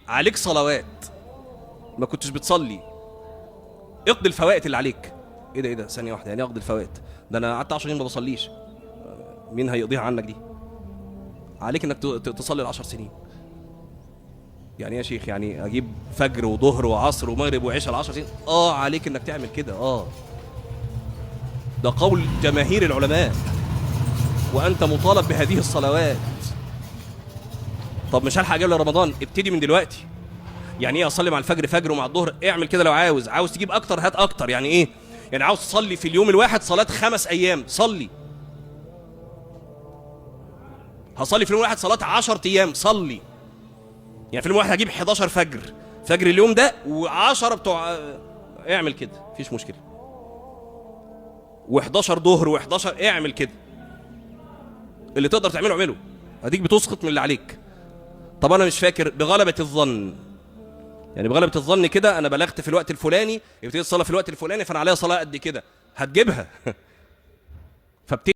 عليك صلوات ما كنتش بتصلي، اقضي الفوائت اللي عليك. ايه ده ثانيه واحده، يعني اقضي الفوائت؟ ده انا قعدت 10 سنين ما بصليش، مين هيقضيها عنك دي؟ عليك انك تصلي ال10 سنين. يعني ايه يا شيخ؟ يعني اجيب فجر وظهر وعصر ومغرب وعشاء ال10 سنين؟ عليك انك تعمل كده. ده قول جماهير العلماء، وانت مطالب بهذه الصلوات. طب مش هلحق اجيب لرمضان؟ ابتدي من دلوقتي. يعني ايه اصلي مع الفجر فجر ومع الظهر؟ اعمل كده. لو عاوز تجيب اكتر هات اكتر. يعني ايه؟ يعني عاوز تصلي في اليوم الواحد صلاة 5 ايام، صلي. هصلي في اليوم الواحد صلاة 10 ايام، صلي. يعني في اليوم الواحد هجيب 11 فجر اليوم ده و10 بتوع، اعمل كده مفيش مشكلة. و11 ظهر و11، اعمل كده. اللي تقدر تعمله اعمله، اديك بتسقط من اللي عليك. طب انا مش فاكر، بغلبة الظن. يعني بغلبة الظن كده انا بلغت في الوقت الفلاني، ابتديت الصلاة في الوقت الفلاني، فانا عليا صلاة قد كده، هتجيبها. فابتدي